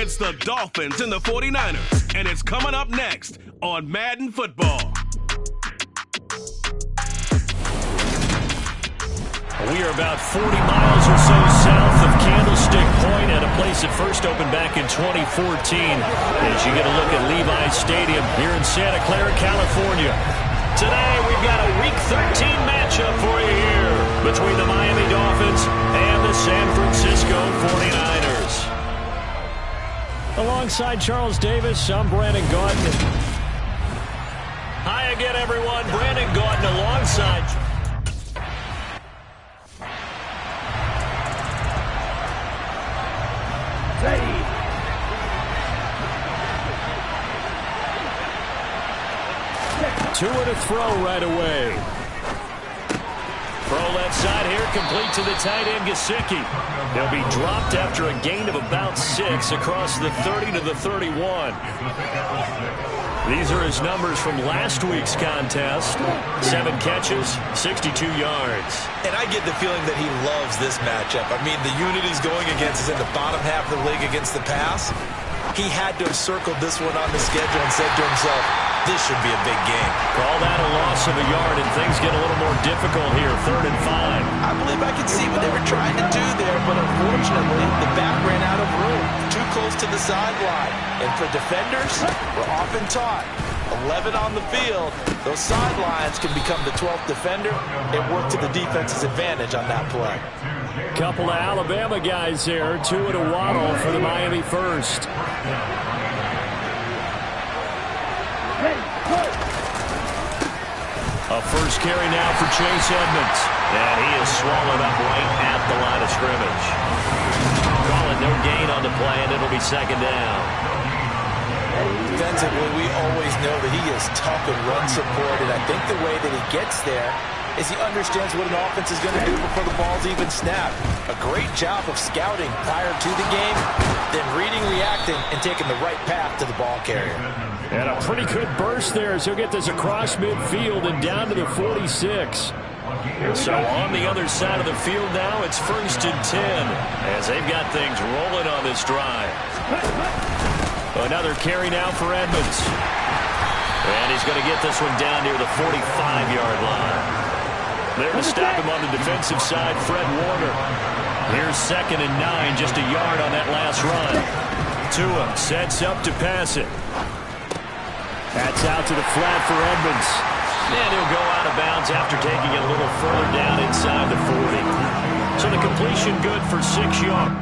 It's the Dolphins and the 49ers, and it's coming up next on Madden Football. We are about 40 miles or so south of Candlestick Point at a place that first opened back in 2014 as you get a look at Levi's Stadium here in Santa Clara, California. Today we've got a Week 13 matchup for you here between the Miami Dolphins and the San Francisco 49ers. Alongside Charles Davis, I'm Brandon Gaudin. Hi again, everyone. Brandon Gaudin alongside... Two to throw right away. Throw left side here, complete to the tight end, Gesicki. He'll be dropped after a gain of about 6 across the 30 to the 31. These are his numbers from last week's contest. 7 catches, 62 yards. And I get the feeling that he loves this matchup. I mean, the unit he's going against is in the bottom half of the league against the pass. He had to have circled this one on the schedule and said to himself, this should be a big game. Call that a loss of a yard, and things get a little more difficult here, 3rd and 5. I believe I can see what they were trying to do there, but unfortunately, the back ran out of room. Too close to the sideline. And for defenders, we're often taught, 11 on the field, those sidelines can become the 12th defender. It worked to the defense's advantage on that play. Couple of Alabama guys there, 2 at a waddle for the Miami first. A first carry now for Chase Edmonds. And he is swallowed up right at the line of scrimmage. Calling no gain on the play, and it'll be 2nd down. Defensively, we always know that he is tough in run support, and I think the way that he gets there is he understands what an offense is going to do before the ball's even snapped. A great job of scouting prior to the game, then reading, reacting, and taking the right path to the ball carrier. And a pretty good burst there as he'll get this across midfield and down to the 46. So on the other side of the field now, it's 1st and 10 as they've got things rolling on this drive. Another carry now for Edmonds. And he's going to get this one down near the 45-yard line. There to stop him on the defensive side, Fred Warner. Here's 2nd and 9, just a yard on that last run. Tua sets up to pass it. That's out to the flat for Edmonds. And he'll go out of bounds after taking it a little further down inside the 40. So the completion good for 6 yards.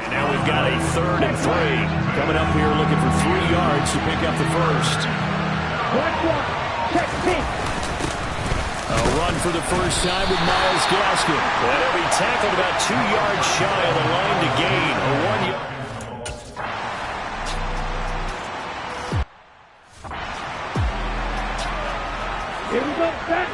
And now we've got a 3rd and 3. Coming up here looking for 3 yards to pick up the first. A run for the first time with Myles Gaskin. And he'll be tackled about 2 yards shy of the line to gain. A 1 yard. Here we go, back.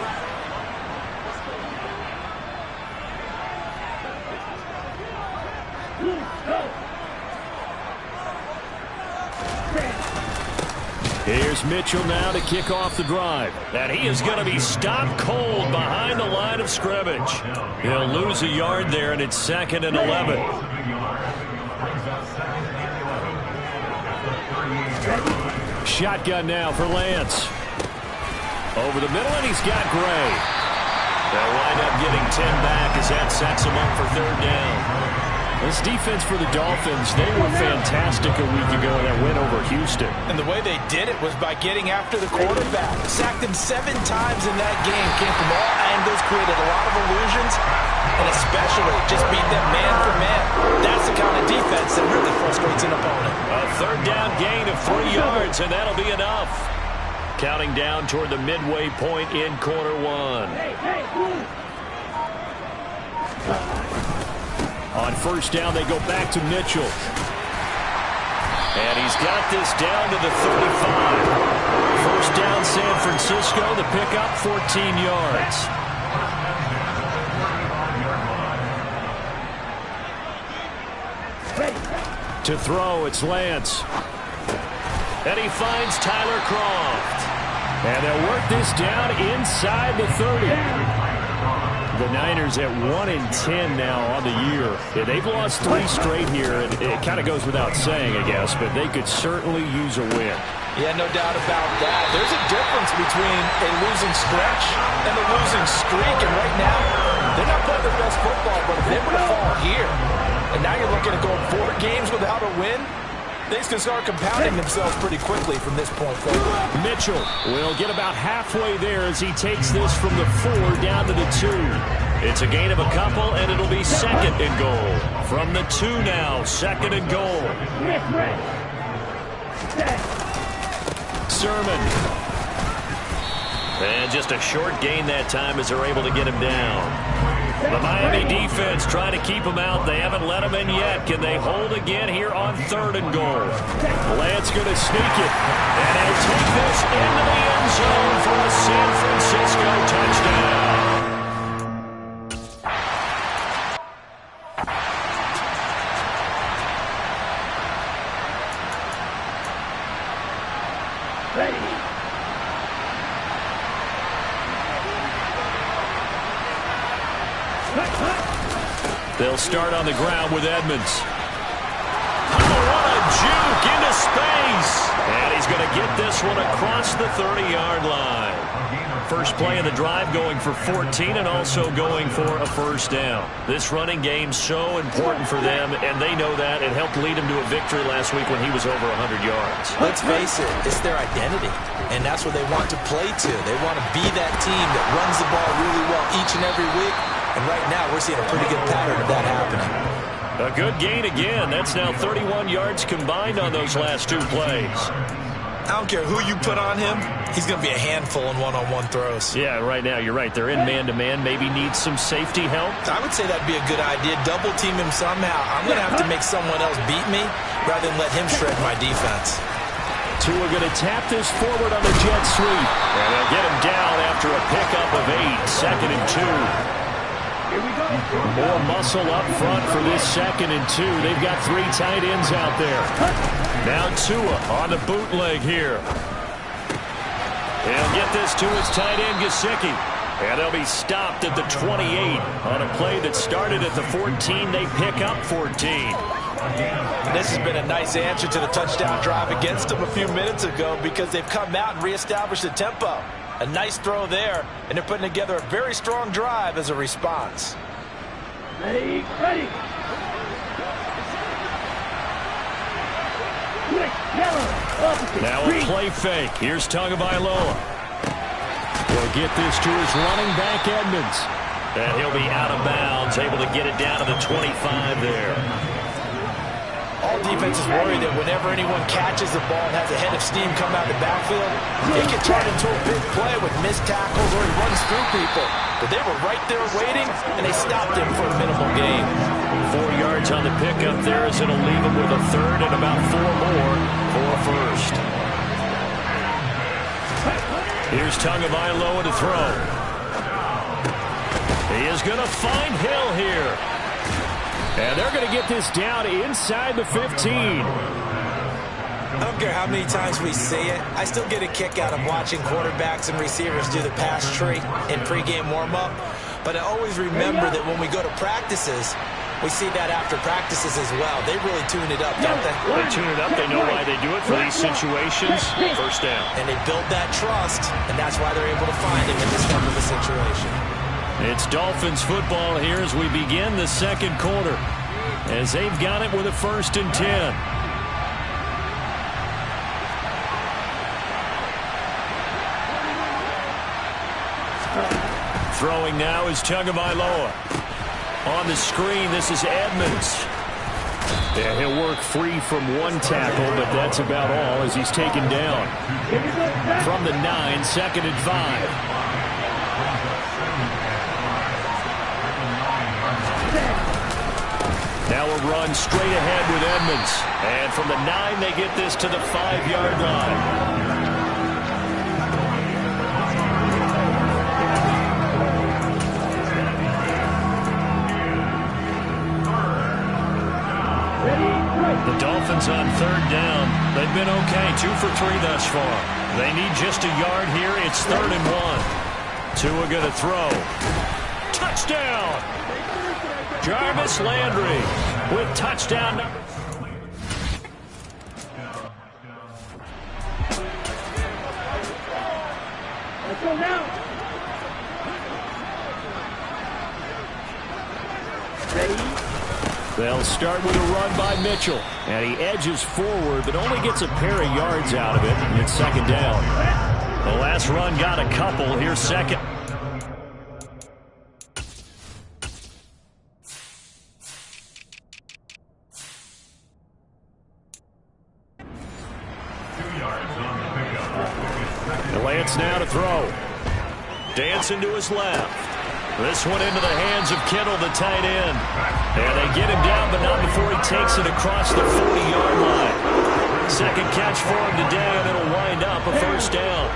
Here's Mitchell now to kick off the drive. And he is going to be stopped cold behind the line of scrimmage. He'll lose a yard there, and it's 2nd and 11. Shotgun now for Lance. Over the middle, and he's got Gray. They'll wind up getting 10 back as that sets him up for 3rd down. This defense for the Dolphins, they were fantastic a week ago in that win over Houston. And the way they did it was by getting after the quarterback. Sacked him 7 times in that game. Came from all angles, created a lot of illusions, and especially just beat them man for man. That's the kind of defense that really frustrates an opponent. A 3rd down gain of 3 yards, and that'll be enough. Counting down toward the midway point in quarter 1. On 1st down, they go back to Mitchell. And he's got this down to the 35. 1st down, San Francisco. The pickup, 14 yards. To throw, it's Lance. And he finds Tyler Kroft. And they'll work this down inside the 30. The Niners at 1-10 now on the year. Yeah, they've lost 3 straight here, and it kind of goes without saying, I guess, but they could certainly use a win. Yeah, no doubt about that. There's a difference between a losing stretch and a losing streak, and right now, they're not playing their best football, but if they were to fall here, and now you're looking at going 4 games without a win, things can start compounding themselves pretty quickly from this point forward. Mitchell will get about halfway there as he takes this from the 4 down to the 2. It's a gain of a couple, and it'll be 2nd and goal. From the 2 now, 2nd and goal. Sermon. And just a short gain that time as they're able to get him down. The Miami defense trying to keep him out. They haven't let him in yet. Can they hold again here on 3rd and goal? Lance going to sneak it. And he'll take this into the end zone for a San Francisco touchdown. They'll start on the ground with Edmonds. Oh, what a juke into space. And he's going to get this one across the 30-yard line. First play of the drive going for 14 and also going for a first down. This running game so important for them, and they know that. It helped lead him to a victory last week when he was over 100 yards. Let's face it, it's their identity, and that's what they want to play to. They want to be that team that runs the ball really well each and every week. And right now, we're seeing a pretty good pattern of that happening. A good gain again. That's now 31 yards combined on those last 2 plays. I don't care who you put on him. He's going to be a handful in one-on-one throws. Yeah, right now, you're right. They're in man-to-man. Maybe needs some safety help. I would say that'd be a good idea. Double team him somehow. I'm going to have to make someone else beat me rather than let him shred my defense. Tua going to tap this forward on the jet sweep. And they'll get him down after a pickup of 8. 2nd and 2. More muscle up front for this 2nd and 2. They've got 3 tight ends out there. Now Tua on the bootleg here. He'll get this to his tight end, Gesicki. And they'll be stopped at the 28 on a play that started at the 14. They pick up 14. This has been a nice answer to the touchdown drive against them a few minutes ago because they've come out and reestablished the tempo. A nice throw there, and they're putting together a very strong drive as a response. Ready. Now a play fake. Here's Tagovailoa. He'll get this to his running back, Edmonds. And he'll be out of bounds, able to get it down to the 25 there. All defenses worry that whenever anyone catches the ball and has a head of steam come out of the backfield, it can turn into a big play with missed tackles or he runs through people. But they were right there waiting, and they stopped him for a minimal gain. 4 yards on the pickup there as it'll leave him with a 3rd and about 4 more for a first. Here's Tagovailoa to throw. He is going to find Hill here. And they're going to get this down inside the 15. I don't care how many times we see it. I still get a kick out of watching quarterbacks and receivers do the pass tree in pregame warm-up. But I always remember that when we go to practices, we see that after practices as well. They really tune it up, don't they? They tune it up. They know why they do it for these situations. First down. And they build that trust, and that's why they're able to find him in this type of a situation. It's Dolphins football here as we begin the 2nd quarter. As they've got it with a 1st and 10. Throwing now is Tagovailoa. On the screen, this is Edmonds. Yeah, he'll work free from one tackle, but that's about all as he's taken down. From the 9, 2nd and 5. Now a run straight ahead with Edmonds. And from the 9, they get this to the 5-yard line. The Dolphins on 3rd down. They've been okay, 2 for 3 thus far. They need just a yard here. It's 3rd and 1. Tua going to throw. Touchdown! Jarvis Landry with touchdown number. Let's go now. They'll start with a run by Mitchell. And he edges forward, but only gets a pair of yards out of it. And it's second down. The last run got a couple. Here's second. Lance now to throw. Dancing to his left. This one into the hands of Kittle, the tight end. And they get him down, but not before he takes it across the 40-yard line. Second catch for him today, and it'll wind up a first down.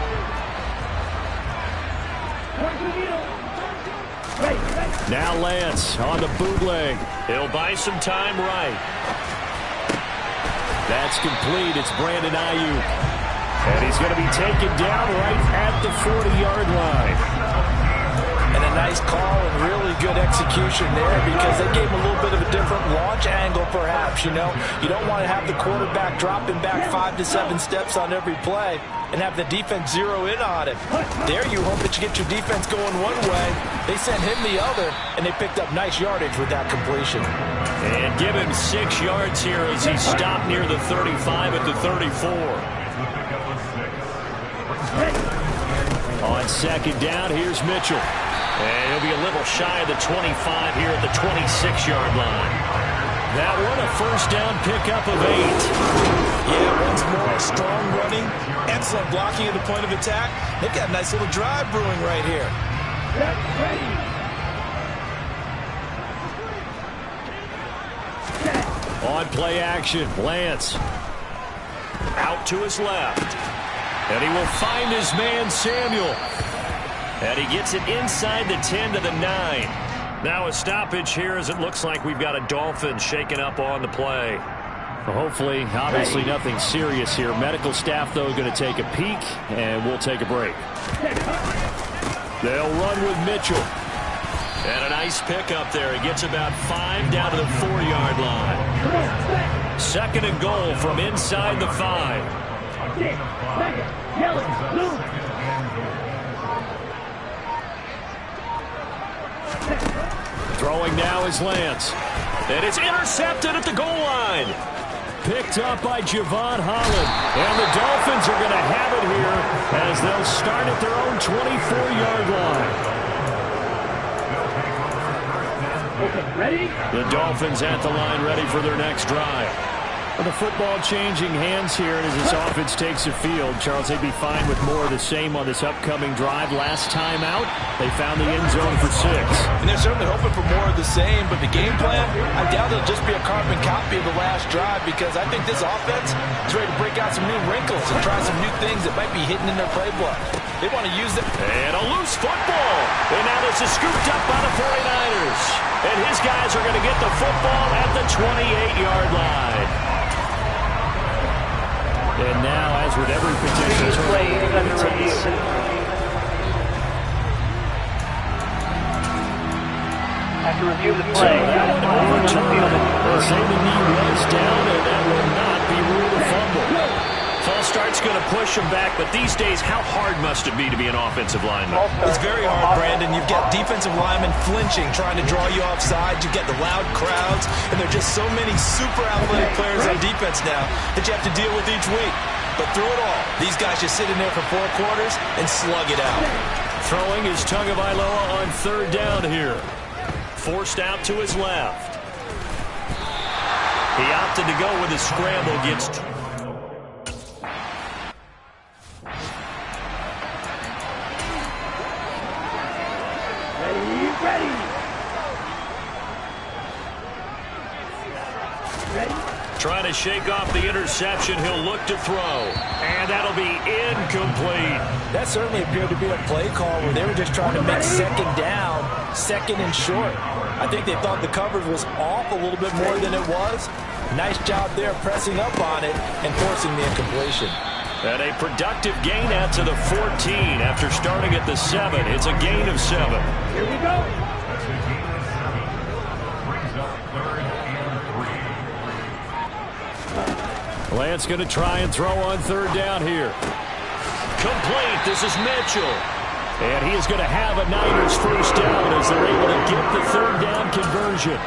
Now Lance on the bootleg. He'll buy some time right. That's complete. It's Brandon Ayuk. And he's going to be taken down right at the 40-yard line. And a nice call and really good execution there because they gave him a little bit of a different launch angle perhaps, you know. You don't want to have the quarterback dropping back 5 to 7 steps on every play and have the defense zero in on him. There you hope that you get your defense going one way. They sent him the other, and they picked up nice yardage with that completion. And give him 6 yards here as he stopped near the 35 at the 34. On second down, here's Mitchell. And he'll be a little shy of the 25 here at the 26-yard line. That one a first down pickup of 8. Yeah, once more, strong running, excellent blocking at the point of attack. They've got a nice little drive brewing right here. On play action, Lance. Out to his left. And he will find his man, Samuel. And he gets it inside the 10 to the 9. Now a stoppage here as it looks like we've got a Dolphin shaken up on the play. Well, hopefully, obviously nothing serious here. Medical staff, though, going to take a peek, and we'll take a break. They'll run with Mitchell. And a nice pickup there. He gets about 5 down to the 4-yard line. Second and goal from inside the 5. Throwing now is Lance. And it's intercepted at the goal line. Picked up by Javon Holland. And the Dolphins are going to have it here as they'll start at their own 24-yard line. Okay, ready? The Dolphins at the line ready for their next drive. Well, the football changing hands here as this offense takes the field. Charles, they'd be fine with more of the same on this upcoming drive. Last time out, they found the end zone for 6. And they're certainly hoping for more of the same, but the game plan, I doubt it'll just be a carbon copy of the last drive because I think this offense is ready to break out some new wrinkles and try some new things that might be hidden in their playbook. They want to use them. And a loose football. And now this is scooped up by the 49ers. And his guys are going to get the football at the 28-yard line. And now, as with every potential turnover, After review the play, that one overturned. They say the knee was down, and that will not be ruled a fumble. False start's going to push him back, but these days, how hard must it be to be an offensive lineman? It's very hard, Brandon. You've got defensive linemen flinching, trying to draw you offside. You get the loud crowds, and there are just so many super athletic players on defense now that you have to deal with each week. But through it all, these guys just sit in there for 4 quarters and slug it out. Throwing is Tagovailoa on third down here. Forced out to his left. He opted to go with a scramble against... Trying to shake off the interception. He'll look to throw. And that'll be incomplete. That certainly appeared to be a play call where they were just trying to make second down, second and short. I think they thought the coverage was off a little bit more than it was. Nice job there pressing up on it and forcing the incompletion. And a productive gain out to the 14 after starting at the 7. It's a gain of 7. Here we go. Lance going to try and throw on third down here. Complete. This is Mitchell. And he is going to have a Niners first down as they're able to get the third down conversion.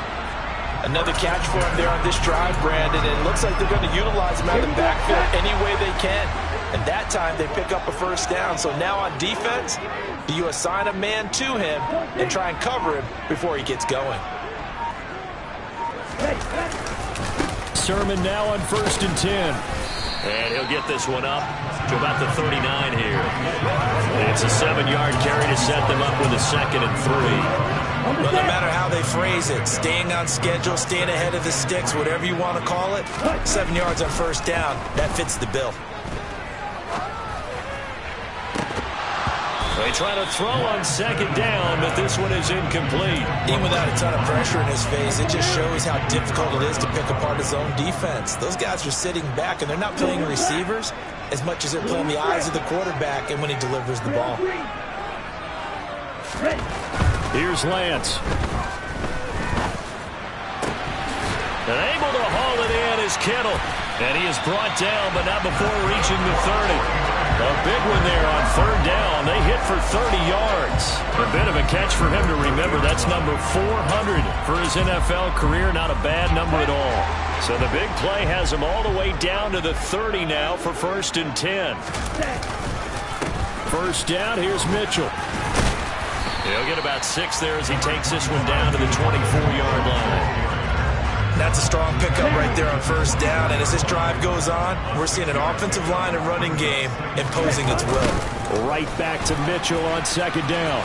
Another catch for him there on this drive, Brandon. And it looks like they're going to utilize him out of the backfield any way they can. And that time they pick up a first down. So now on defense, do you assign a man to him and try and cover him before he gets going? Sermon now on 1st and 10. And he'll get this one up to about the 39 here. It's a 7-yard carry to set them up with a 2nd and 3. Well, no matter how they phrase it, staying on schedule, staying ahead of the sticks, whatever you want to call it, 7 yards on first down, that fits the bill. They try to throw on 2nd down, but this one is incomplete. Even without a ton of pressure in his face, it just shows how difficult it is to pick apart his own defense. Those guys are sitting back, and they're not playing receivers as much as they're playing the eyes of the quarterback and when he delivers the ball. Here's Lance. And able to haul it in is Kittle. And he is brought down, but not before reaching the 30. A big one there on third down. They hit for 30 yards. A bit of a catch for him to remember. That's number 400 for his NFL career. Not a bad number at all. So the big play has him all the way down to the 30 now for 1st and 10. First down, here's Mitchell. He'll get about 6 there as he takes this one down to the 24-yard line. That's a strong pickup right there on first down. And as this drive goes on, we're seeing an offensive line and running game imposing its will. Right back to Mitchell on 2nd down.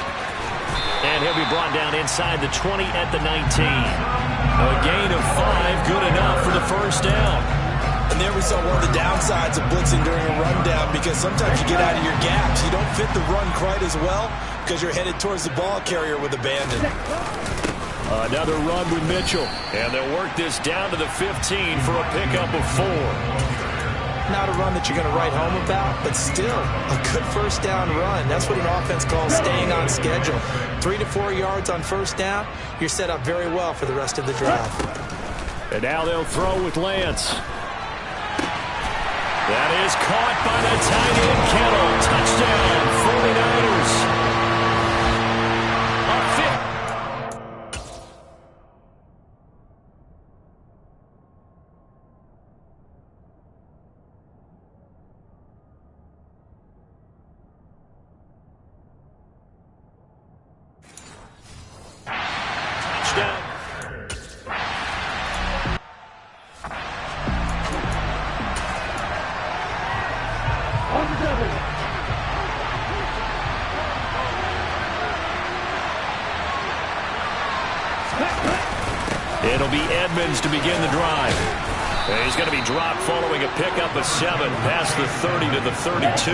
And he'll be brought down inside the 20 at the 19. A gain of 5, good enough for the first down. And there we saw one of the downsides of blitzing during a rundown, because sometimes you get out of your gaps. You don't fit the run quite as well because you're headed towards the ball carrier with abandon. Another run with Mitchell. And they'll work this down to the 15 for a pickup of 4. Not a run that you're going to write home about, but still a good first down run. That's what an offense calls staying on schedule. 3 to 4 yards on first down, you're set up very well for the rest of the drive. And now they'll throw with Lance. That is caught by the tight end, Kittle. Touchdown, 49ers. It'll be Edmonds to begin the drive. And he's going to be dropped following a pickup of 7 past the 30 to the 32.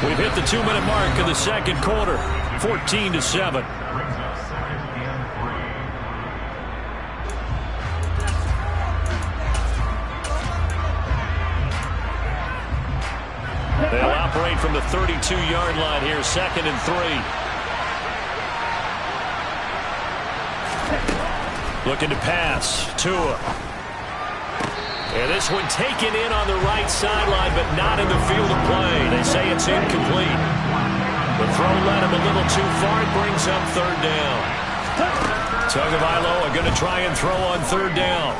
We've hit the 2-minute mark of the second quarter, 14-7. They'll operate from the 32-yard line here, 2nd and 3. Looking to pass. Tua. And this one taken in on the right sideline, but not in the field of play. They say it's incomplete. The throw led him a little too far. It brings up third down. Tagovailoa going to try and throw on third down.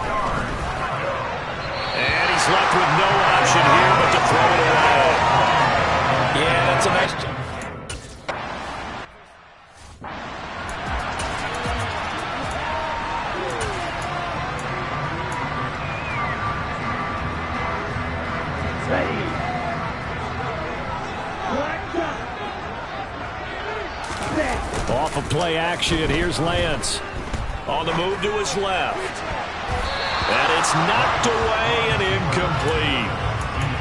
And he's left with no option here but to throw it away. Yeah, that's a nice job. Off of play action, here's Lance. On the move to his left. And it's knocked away and incomplete.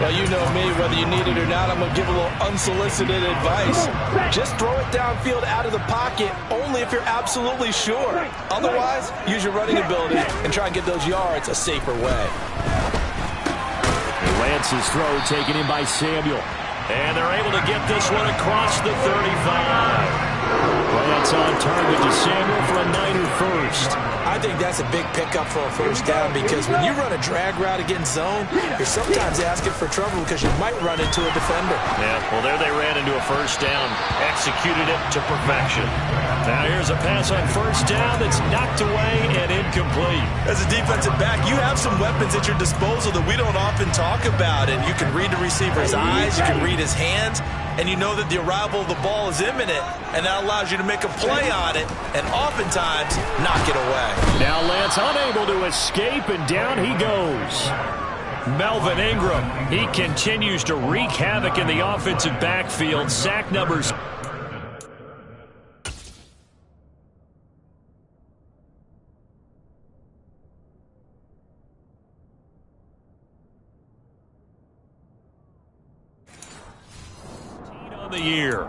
Well, you know me, whether you need it or not, I'm going to give a little unsolicited advice. Just throw it downfield out of the pocket, only if you're absolutely sure. Otherwise, use your running ability and try and get those yards a safer way. Lance's throw taken in by Samuel. And they're able to get this one across the 35. Lance on target to Samuel for a Niner first. I think that's a big pickup for a first down because when you run a drag route against zone, you're sometimes asking for trouble because you might run into a defender. Yeah, well, there they ran into a first down, executed it to perfection. Now here's a pass on first down that's knocked away and incomplete. As a defensive back, you have some weapons at your disposal that we don't often talk about, and you can read the receiver's eyes, you can read his hands, and you know that the arrival of the ball is imminent, and that allows you to make a play on it and oftentimes knock it away. Now Lance unable to escape, and down he goes. Melvin Ingram, he continues to wreak havoc in the offensive backfield. Sack numbers. On the year.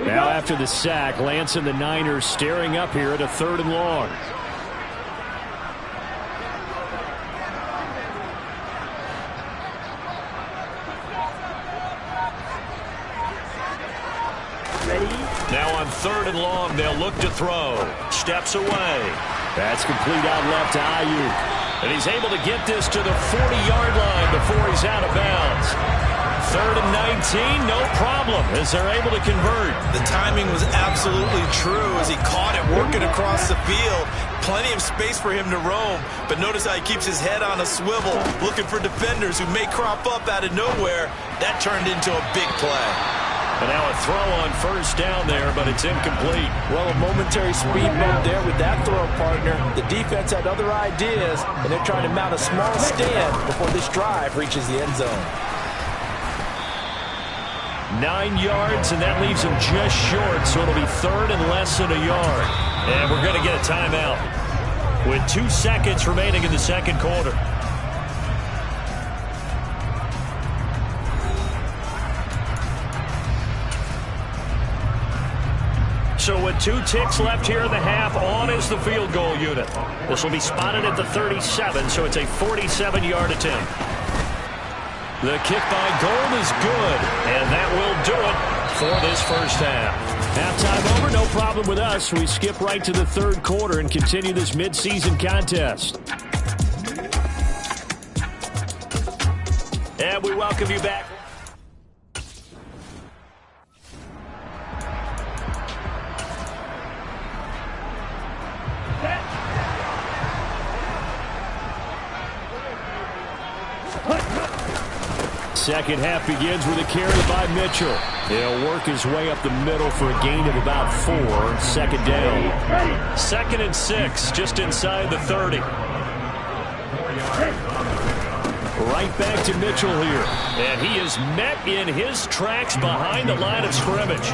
Now after the sack, Lance and the Niners staring up here at a 3rd and long. Now on 3rd and long, they'll look to throw. Steps away. That's complete out left to Ayuk. And he's able to get this to the 40-yard line before he's out of bounds. 3rd and 19, no problem, as they're able to convert. The timing was absolutely true as he caught it working across the field. Plenty of space for him to roam, but notice how he keeps his head on a swivel, looking for defenders who may crop up out of nowhere. That turned into a big play. And now a throw on first down there, but it's incomplete. Well, a momentary speed bump there with that throw, partner. The defense had other ideas, and they're trying to mount a small stand before this drive reaches the end zone. 9 yards, and that leaves him just short, so it'll be 3rd and less than a yard. And we're going to get a timeout with 2 seconds remaining in the second quarter. So with 2 ticks left here in the half, on is the field goal unit. This will be spotted at the 37, so it's a 47-yard attempt. The kick by Gold is good, and that will do it for this first half. Halftime over, no problem with us. We skip right to the 3rd quarter and continue this midseason contest. And we welcome you back. Second half begins with a carry by Mitchell. He'll work his way up the middle for a gain of about 4. 2nd down. 2nd and 6, just inside the 30. Right back to Mitchell here. And he is met in his tracks behind the line of scrimmage.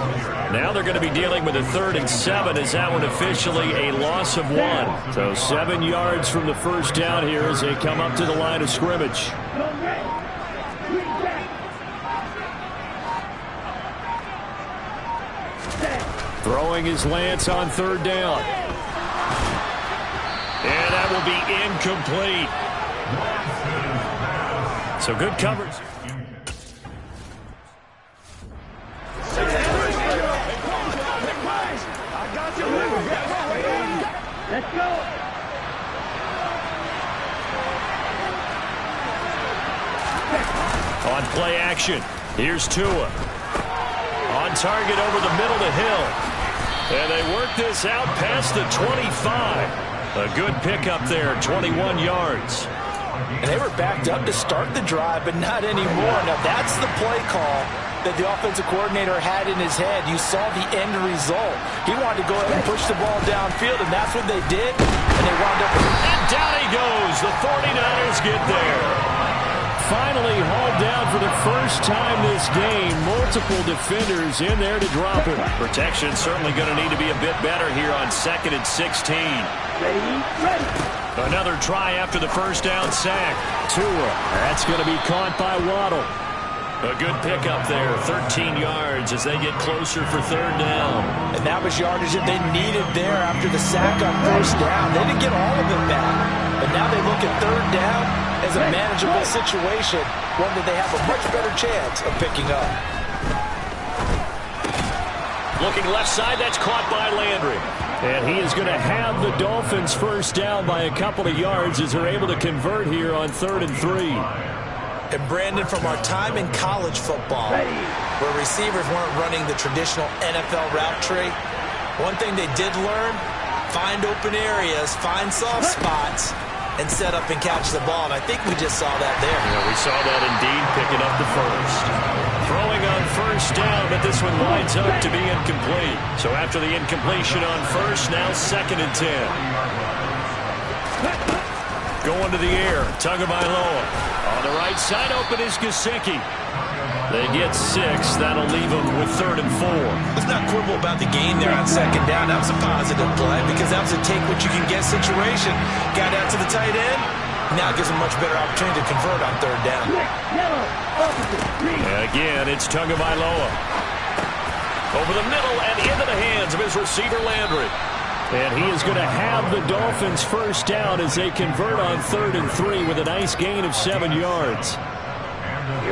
Now they're going to be dealing with a 3rd and 7 as that one officially a loss of 1. So 7 yards from the first down here as they come up to the line of scrimmage. Throwing his Lance on 3rd down. And that will be incomplete. So good coverage. Let's go. On play action, here's Tua. On target over the middle to Hill. And they work this out past the 25. A good pickup there, 21 yards. And they were backed up to start the drive, but not anymore. Now, that's the play call that the offensive coordinator had in his head. You saw the end result. He wanted to go ahead and push the ball downfield, and that's what they did. And they wound up. And down he goes. The 49ers get there. Finally hauled down for the first time this game. Multiple defenders in there to drop him. Protection certainly going to need to be a bit better here on 2nd and 16. Ready. Another try after the first down sack. Tua. That's going to be caught by Waddle. A good pickup there, 13 yards as they get closer for 3rd down. And that was yardage that they needed there after the sack on first down. They didn't get all of it back. But now they look at 3rd down. as a manageable situation, one that they have a much better chance of picking up. Looking left side, that's caught by Landry. And he is going to have the Dolphins first down by a couple of yards as they're able to convert here on 3rd and 3. And Brandon, from our time in college football, where receivers weren't running the traditional NFL route tree, one thing they did learn, find open areas, find soft spots, and set up and catch the ball. And I think we just saw that there. Yeah, we saw that indeed, picking up the first. Throwing on first down, but this one winds up to be incomplete. So after the incompletion on first, now 2nd and 10. Going to the air, Tagovailoa. On the right side, open is Gesicki. They get 6. That'll leave them with 3rd and 4. Let's not quibble about the gain there on 2nd down. That was a positive play because that was a take-what-you-can-get situation. Got out to the tight end. Now it gives them much better opportunity to convert on 3rd down. And again, it's Tagovailoa. Over the middle and into the hands of his receiver, Landry. And he is going to have the Dolphins first down as they convert on 3rd and 3 with a nice gain of 7 yards.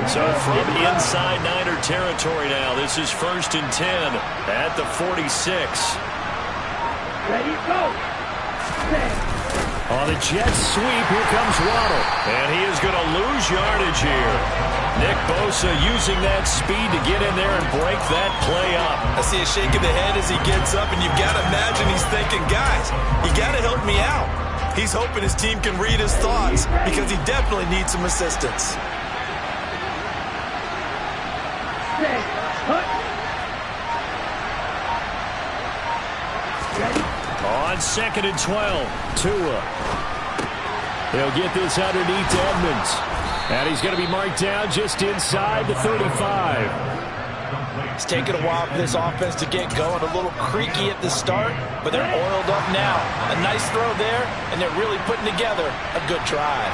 So from inside Niner territory now, this is 1st and 10 at the 46. Ready, go. On the jet sweep, here comes Waddle. And he is going to lose yardage here. Nick Bosa using that speed to get in there and break that play up. I see a shake of the head as he gets up, and you've got to imagine he's thinking, guys, you got to help me out. He's hoping his team can read his thoughts because he definitely needs some assistance. On 2nd and 12, Tua. He'll get this underneath to Edmonds. And he's going to be marked down just inside the 35. It's taken a while for this offense to get going. A little creaky at the start, but they're oiled up now. A nice throw there, and they're really putting together a good drive.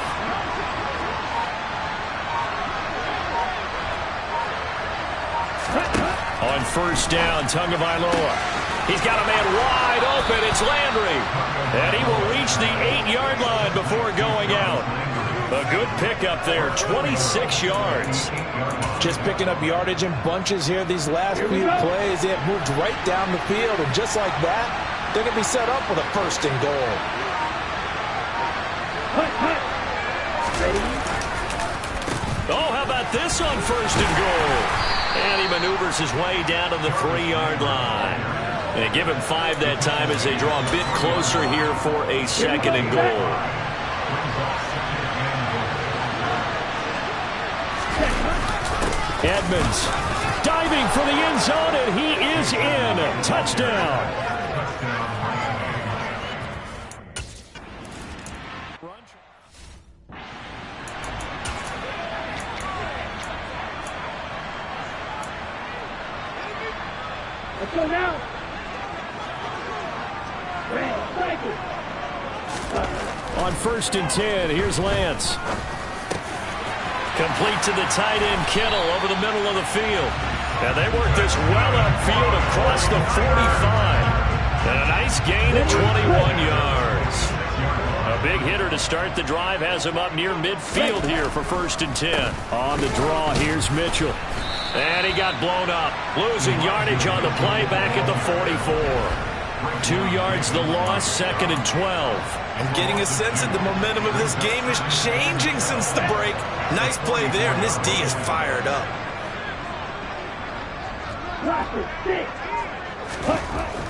On first down, Tagovailoa. He's got a man wide open. It's Landry. And he will reach the 8-yard line before going out. A good pickup there, 26 yards. Just picking up yardage in bunches here these last few plays. They have moved right down the field, and just like that, they're going to be set up with a 1st and goal. Oh, how about this on 1st and goal? And he maneuvers his way down to the 3-yard line. And give him 5 that time as they draw a bit closer here for a 2nd and goal. Edmonds diving for the end zone, and he is in. Touchdown. Let's go now. On 1st and 10, here's Lance. Complete to the tight end, Kittle, over the middle of the field. And they work this well upfield across the 45. And a nice gain of 21 yards. A big hitter to start the drive has him up near midfield here for 1st and 10. On the draw, here's Mitchell. And he got blown up. Losing yardage on the play back at the 44. 2 yards the loss, 2nd and 12. I'm getting a sense that the momentum of this game is changing since the break. Nice play there, and this D is fired up.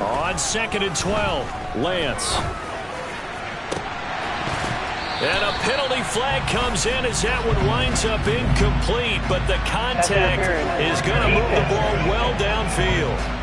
On 2nd and 12, Lance. And a penalty flag comes in as that one winds up incomplete, but the contact is going to move the ball well downfield.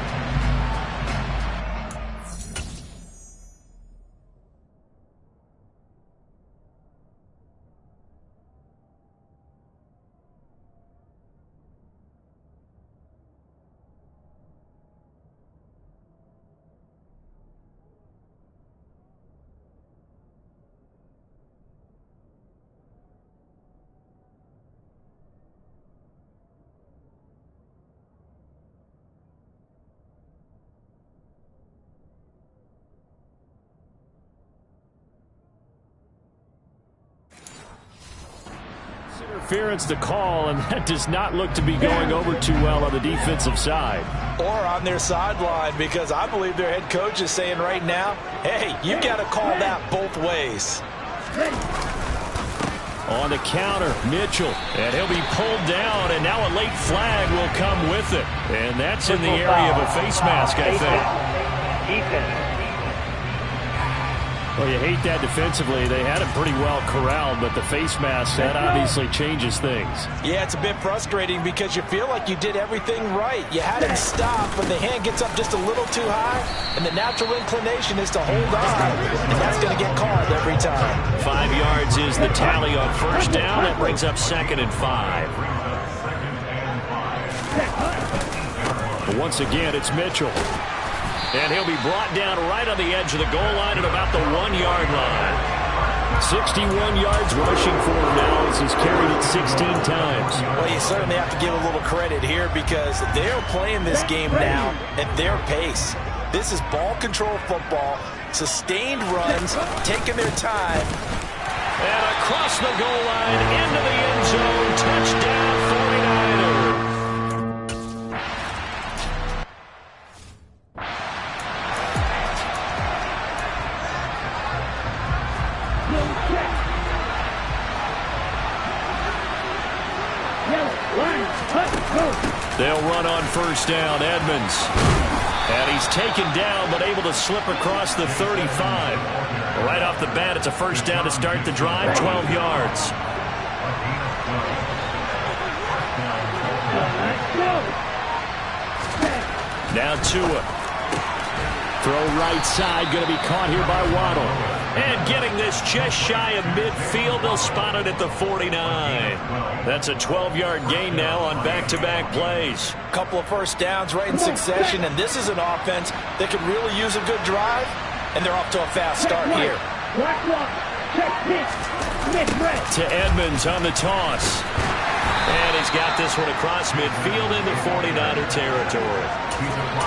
interference to call, and that does not look to be going over too well on the defensive side. Or on their sideline, because I believe their head coach is saying right now, hey, you got to call that both ways. On the counter, Mitchell, and he'll be pulled down, and now a late flag will come with it. And that's in the area of a face mask, I think. Defense. Well, you hate that defensively. They had it pretty well corralled, but the face mask, that obviously changes things. Yeah, it's a bit frustrating because you feel like you did everything right. You had him stop, but the hand gets up just a little too high, and the natural inclination is to hold on, and that's going to get called every time. 5 yards is the tally on first down. That brings up 2nd and 5. But once again, it's Mitchell. And he'll be brought down right on the edge of the goal line at about the 1-yard line. 61 yards rushing for him now as he's carried it 16 times. Well, you certainly have to give a little credit here because they're playing this game now at their pace. This is ball control football, sustained runs, taking their time. And across the goal line, into the end zone, touchdown 49ers. They'll run on first down, Edmonds. And he's taken down, but able to slip across the 35. Right off the bat, it's a first down to start the drive, 12 yards. Now Tua. Throw right side, going to be caught here by Waddle. And getting this just shy of midfield, they'll spot it at the 49. That's a 12-yard gain now on back-to-back plays. Couple of first downs right in succession, and this is an offense that could really use a good drive, and they're off to a fast start here. To Edmonds on the toss. And he's got this one across midfield into 49er territory.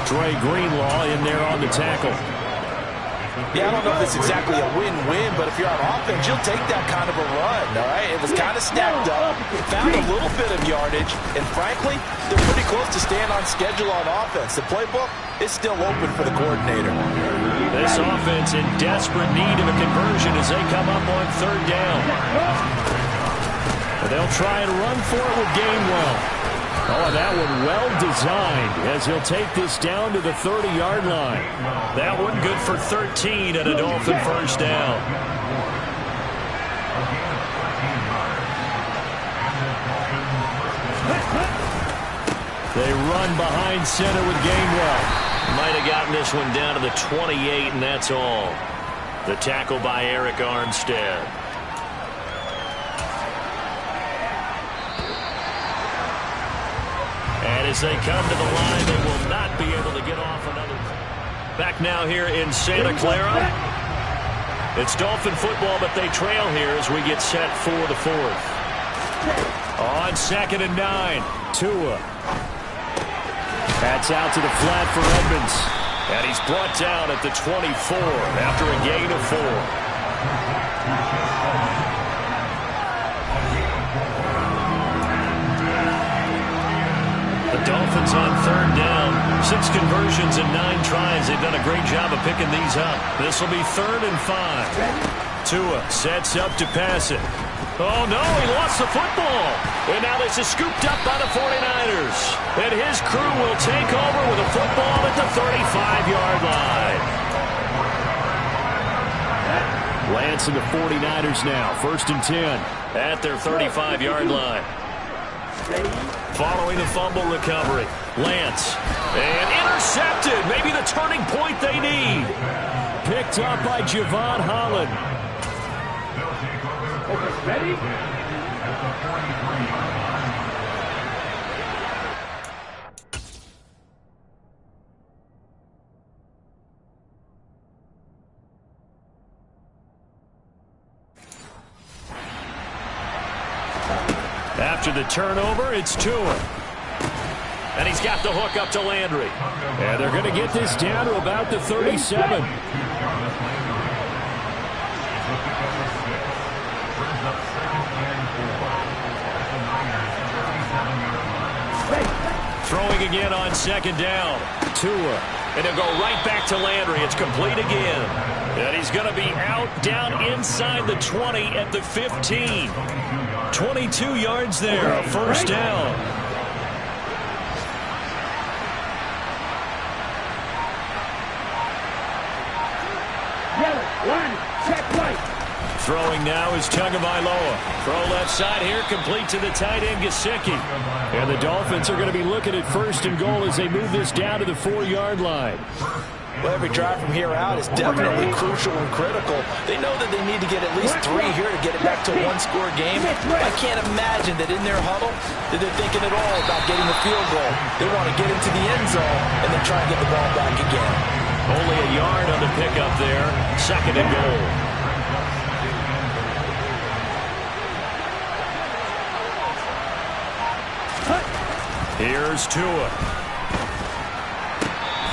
Dre Greenlaw in there on the tackle. Yeah, I don't know if it's exactly a win-win, but if you're on offense, you'll take that kind of a run, all right? It was kind of stacked up, found a little bit of yardage, and frankly, they're pretty close to staying on schedule on offense. The playbook is still open for the coordinator. This offense in desperate need of a conversion as they come up on third down. But they'll try and run for it with Gainwell. Oh, that one well designed as he'll take this down to the 30-yard line. That one good for 13 at a Dolphin first down. They run behind center with Gainwell. Might have gotten this one down to the 28, and that's all. The tackle by Eric Armstead. And as they come to the line, they will not be able to get off another. Back now here in Santa Clara. It's Dolphin football, but they trail here as we get set for the fourth. On 2nd and 9, Tua. That's out to the flat for Edmonds. And he's brought down at the 24 after a gain of 4. Dolphins on third down. 6 conversions and 9 tries. They've done a great job of picking these up. This will be 3rd and 5. Tua sets up to pass it. Oh, no, he lost the football. And now this is scooped up by the 49ers. And his crew will take over with a football at the 35-yard line. Lance and the 49ers now. 1st and 10 at their 35-yard line. Following the fumble recovery, Lance, and intercepted. Maybe the turning point they need. Picked up by Javon Holland. Ready? After the turnover, it's Tua. And he's got the hook up to Landry. And they're going to get this down to about the 37. Throwing again on second down. Tua. And he'll go right back to Landry. It's complete again. And he's going to be out down inside the 20 at the 15. 22 yards there, a first down. Throwing now is Tagovailoa. Throw left side here, complete to the tight end, Gesicki. And the Dolphins are going to be looking at first and goal as they move this down to the 4-yard line. Well, every drive from here out is definitely crucial and critical. They know that they need to get at least 3 here to get it back to a one-score game. I can't imagine that in their huddle that they're thinking at all about getting the field goal. They want to get into the end zone and then try and get the ball back again. Only a yard on the pickup there. Second and goal. Here's Tua.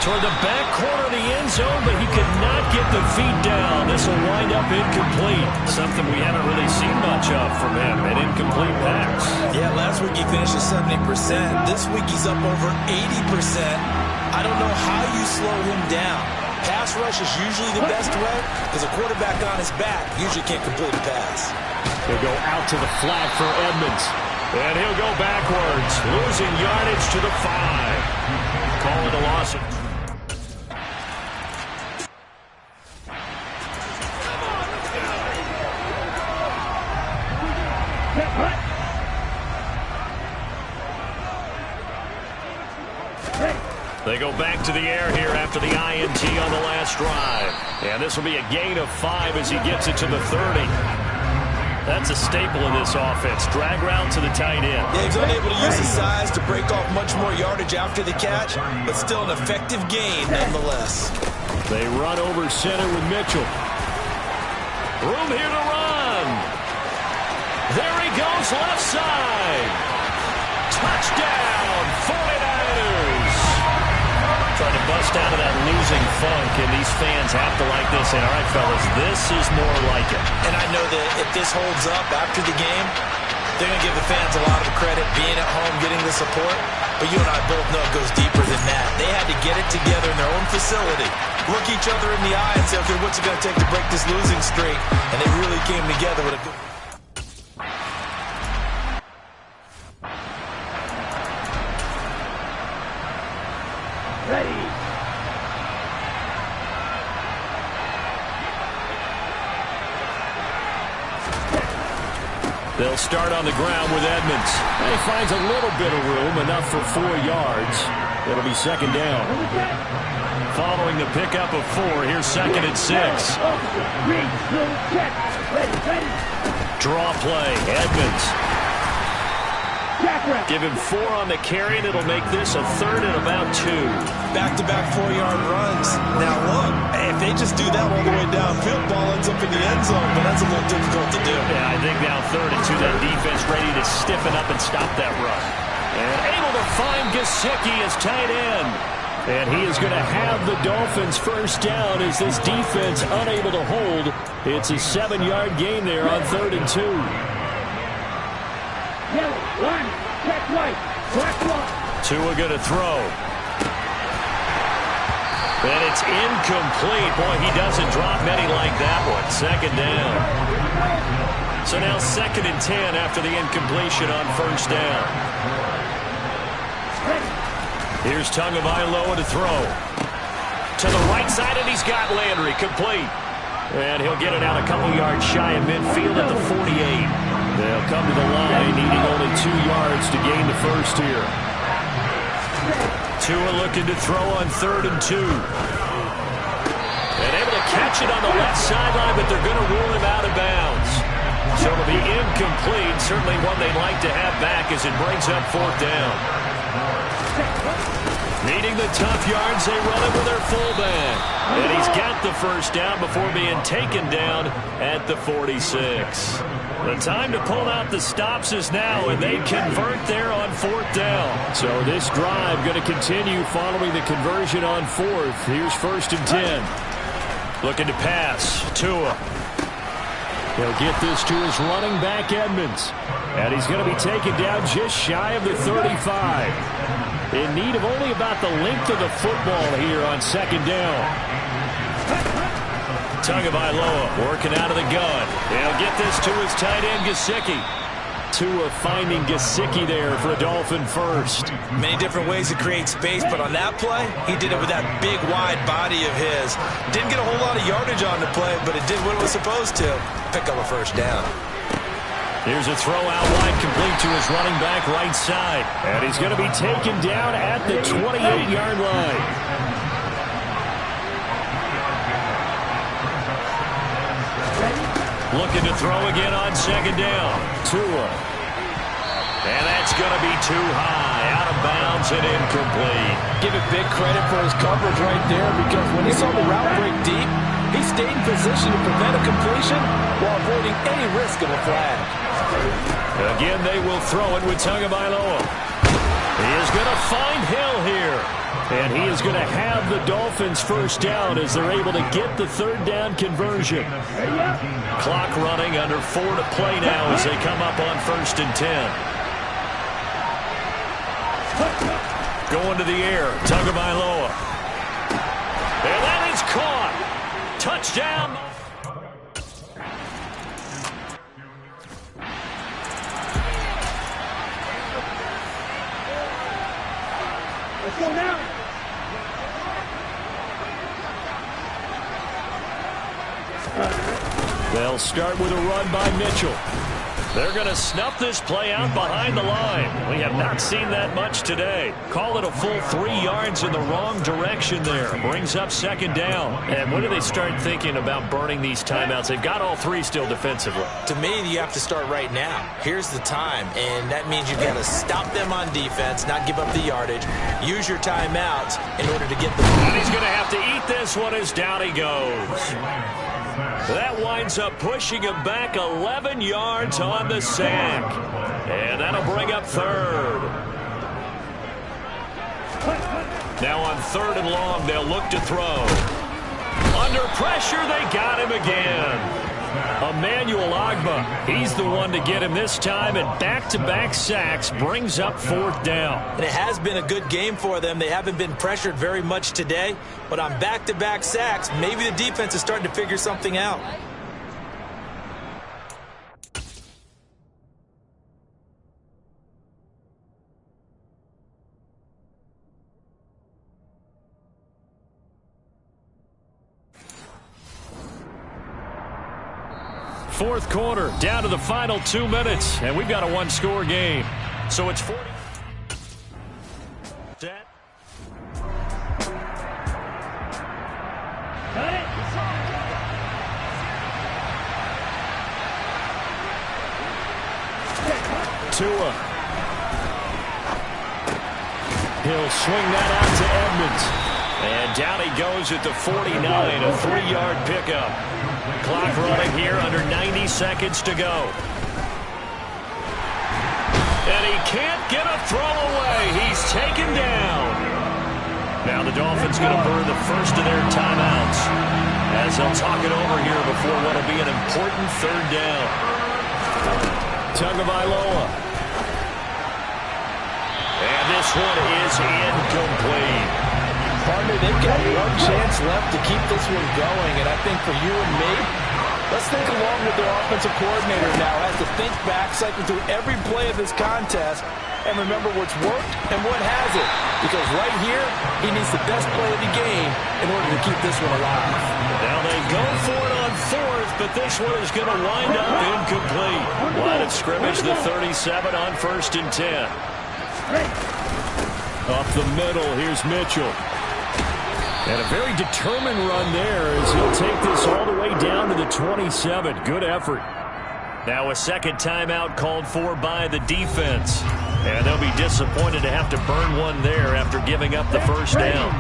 Toward the back corner of the end zone, but he could not get the feet down. This will wind up incomplete. Something we haven't really seen much of from him, an incomplete pass. Yeah, last week he finished at 70%. This week he's up over 80%. I don't know how you slow him down. Pass rush is usually the best way because a quarterback on his back usually can't complete a pass. He'll go out to the flat for Edmonds. And he'll go backwards, losing yardage to the 5. Call it a loss. They go back to the air here after the INT on the last drive. And this will be a gain of 5 as he gets it to the 30. That's a staple in this offense. Drag route to the tight end. Yeah, he's unable to use his size to break off much more yardage after the catch, but still an effective gain nonetheless. They run over center with Mitchell. Room here to run. There he goes, left side. Touchdown, 49ers. Trying to bust out of that losing funk, and these fans have to like this. And all right, fellas, this is more like it. And I know that if this holds up after the game, they're going to give the fans a lot of credit, being at home, getting the support. But you and I both know it goes deeper than that. They had to get it together in their own facility, look each other in the eye and say, okay, what's it going to take to break this losing streak? And they really came together with a good... Ready. They'll start on the ground with Edmonds. And he finds a little bit of room, enough for 4 yards. It'll be second down. Following the pickup of 4, here's second and 6. Draw play, Edmonds. Give him 4 on the carry, and it'll make this a third and about 2. Back-to-back 4-yard runs. Now look, if they just do that all the way downfield, ball ends up in the end zone, but that's a little difficult to do. Yeah, I think now third and 2, that defense ready to stiffen up and stop that run. And able to find Gesicki as tight end. And he is going to have the Dolphins first down as this defense unable to hold. It's a 7-yard gain there on third and 2. Line, check right, black one. Tua going to throw. And it's incomplete. Boy, he doesn't drop many like that one. Second down. So now second and 10 after the incompletion on first down. Here's Tagovailoa to throw. To the right side, and he's got Landry complete. And he'll get it out a couple yards shy of midfield at the 48. They'll come to the line, needing only 2 yards to gain the first here. Tua looking to throw on third and 2. And able to catch it on the left sideline, but they're going to rule him out of bounds. So it'll be incomplete. Certainly one they'd like to have back as it brings up fourth down. Needing the tough yards, they run it with their fullback. And he's got the first down before being taken down at the 46. The time to pull out the stops is now, and they convert there on fourth down. So this drive going to continue following the conversion on fourth. Here's first and 10. Looking to pass. Tua. He'll get this to his running back, Edmonds. And he's going to be taken down just shy of the 35. In need of only about the length of the football here on second down. Tagovailoa working out of the gun. He'll get this to his tight end, Gesicki. Tua finding Gesicki there for a Dolphin first. Many different ways to create space, but on that play, he did it with that big, wide body of his. Didn't get a whole lot of yardage on the play, but it did what it was supposed to. Pick up a first down. Here's a throw out wide, complete to his running back right side. And he's going to be taken down at the 28-yard line. Looking to throw again on second down. Tua. And that's going to be too high. Out of bounds and incomplete. Give it big credit for his coverage right there, because when he saw the route break deep, he stayed in position to prevent a completion while avoiding any risk of a flag. Again, they will throw it with Tagovailoa. He is going to find Hill here. And he is going to have the Dolphins first down as they're able to get the third down conversion. Clock running, under 4 to play now as they come up on 1st and 10. Going to the air, Tagovailoa. And that is caught. Touchdown. Let's go now. They'll start with a run by Mitchell. They're going to snuff this play out behind the line. We have not seen that much today. Call it a full 3 yards in the wrong direction there. Brings up second down. And when do they start thinking about burning these timeouts? They've got all 3 still defensively. To me, you have to start right now. Here's the time, and that means you've got to stop them on defense, not give up the yardage. Use your timeouts in order to get the ball. And he's going to have to eat this one as down he goes. That winds up pushing him back 11 yards on the sack. And that'll bring up third. Now on 3rd and long, they'll look to throw. Under pressure, they got him again. Emmanuel Ogbah, he's the one to get him this time, and back-to-back sacks brings up 4th down. And it has been a good game for them. They haven't been pressured very much today, but on back-to-back sacks, maybe the defense is starting to figure something out. Fourth quarter, down to the final 2 minutes, and we've got a 1-score game. So it's 40. Set. Tua. He'll swing that out to Edmonds. And down he goes at the 49, a 3-yard pickup. Clock running here, under 90 seconds to go. And he can't get a throw away. He's taken down. Now the Dolphins going to burn the first of their timeouts as they'll talk it over here before what will be an important 3rd down. Tagovailoa. And this one is incomplete. Partner, they've got one chance left to keep this one going, and I think for you and me, let's think along with their offensive coordinator now as to think back, cycle through every play of this contest, and remember what's worked and what hasn't. Because right here, he needs the best play of the game in order to keep this one alive. Now they go for it on 4th, but this one is going to wind up incomplete. Line of scrimmage, the 37 on 1st and 10. Up the middle, here's Mitchell. And a very determined run there as he'll take this all the way down to the 27. Good effort. Now a second timeout called for by the defense. And they'll be disappointed to have to burn one there after giving up the first down.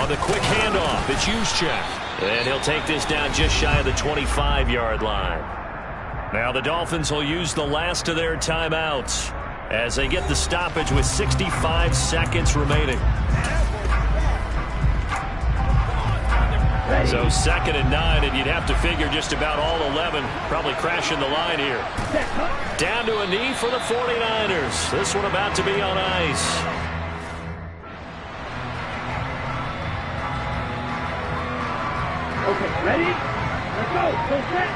On the quick handoff, it's Juszczyk. And he'll take this down just shy of the 25-yard line. Now the Dolphins will use the last of their timeouts as they get the stoppage with 65 seconds remaining. So 2nd and 9, and you'd have to figure just about all 11 probably crashing the line here. Down to a knee for the 49ers. This one about to be on ice. Okay, ready? Let's go. Go set.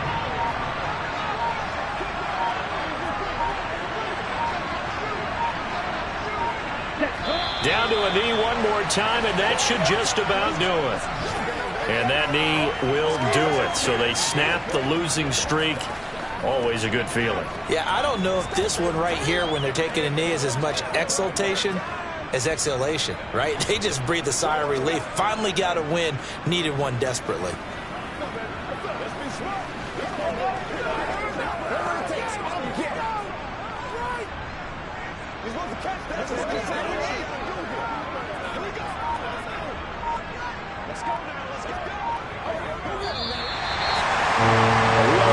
Down to a knee one more time, and that should just about do it. And that knee will do it. So they snap the losing streak. Always a good feeling. Yeah, I don't know if this one right here, when they're taking a knee, is as much exultation as exhalation, right? They just breathe a sigh of relief. Finally got a win. Needed one desperately.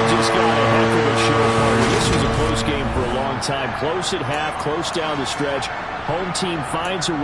Just got a heck of a show, partner. This was a close game for a long time. Close at half, close down the stretch. Home team finds a way.